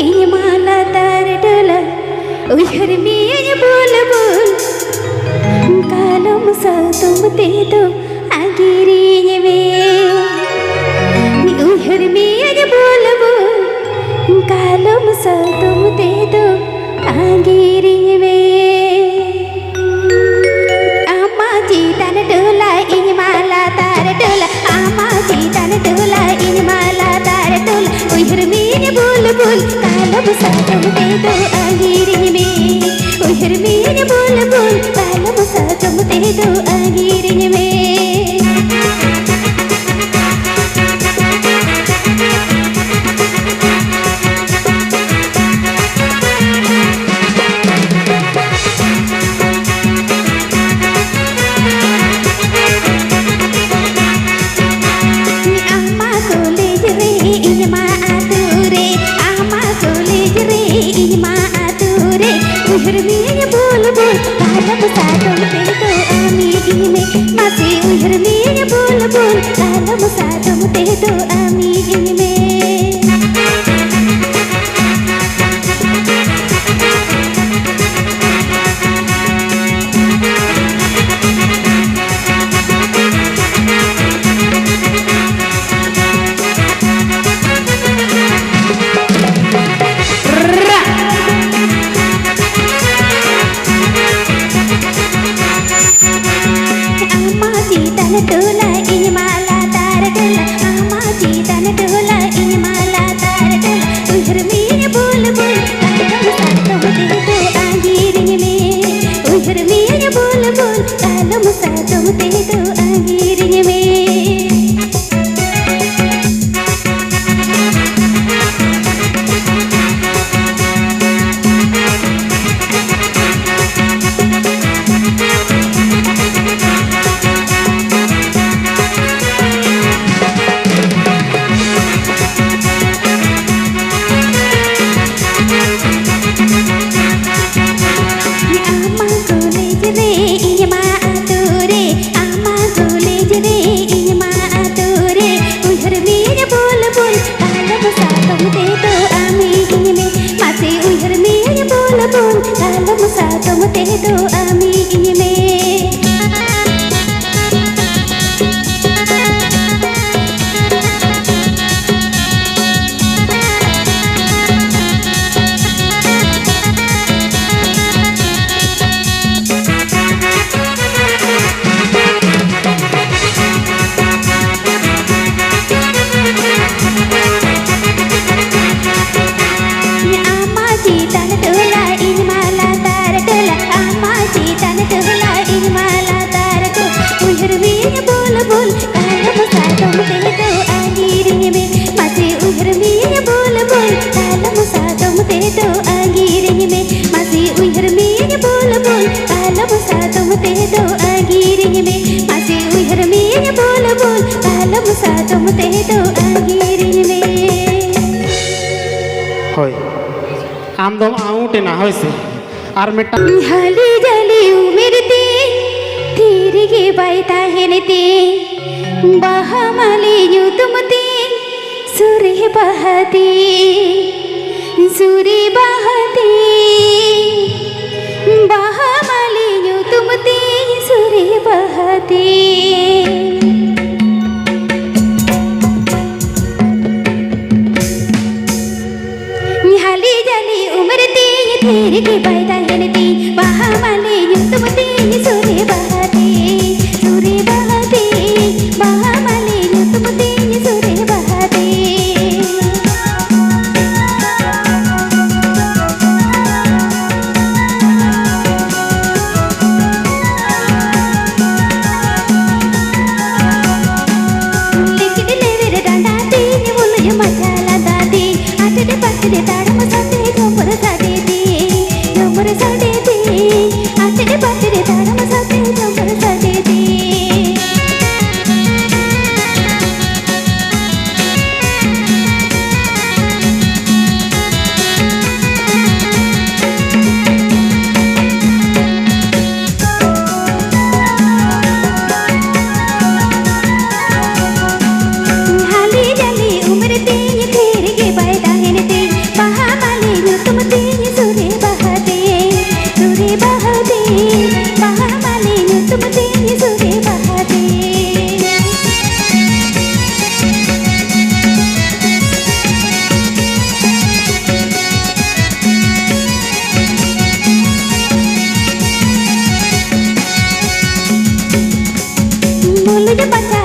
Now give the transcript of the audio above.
ini malah terdola uyar mianya bul-bul kalau satu metido akhirnya we uyar mianya bul-bul kalau satu metido akhirnya we amma jitan dola ini malah terdola amma jitan dola ini malah terdola uyar mianya bul-bul kalau satu metido akhirnya we uyar mianya bul-bul kalau satu metido akhirnya we uyar mianya bul-bul kalau satu metido akhirnya we masih uyar mianya bul-bul kalau satu metido akhirnya we dola ini malah terdola amma jitan dola ini malah terdola uyar mianya bul-bul kalau satu metido akhirnya we uyar mianya bul-bul kalau satu metido akhirnya we kalau satu metido akhirnya we uyar mianya bul-bul kalau satu metido akhirnya we masih uyar mianya bul-bul kalau satu metido akhirnya we masih uyar mianya bul-bul kalau satu metido akhirnya we masih uyar mianya bul-bul kalau satu metido akhirnya we হয় আমদম আউটে না হয়েছে আর মেটা হালি জালি উমেরতে ತಿರಿಗೆ ಬೈತಾ ಹೆಣತೆ ಬಹಮಲಿಯು ತುಮತೆ ಸುರಿ ಬಹತಿ ಬಹಮಲಿಯು ತುಮತೆ ಸುರಿ ಬಹತಿ ಹಾಲಿ ಜಲಿ ಉಮರತೆ ತಿರಿಗೆ ಬೈತಾ ಹೆಣತೆ ಬಹಮಲಿಯು ತುಮತೆ ಸುರಿ ಬಹತಿ ಬಹಮಲಿಯು ತುಮತೆ ಸುರಿ ಬಹತಿ ಮಸಾಲ ದಾದಿ ಅಟದೆ ಪಟ್ಟದೆ ತಾಡಮ ಸತ್ತೆ ಗೊಬ್ಬರ ಸಾದೇದಿ ಗೊಬ್ಬರ রে পাঠা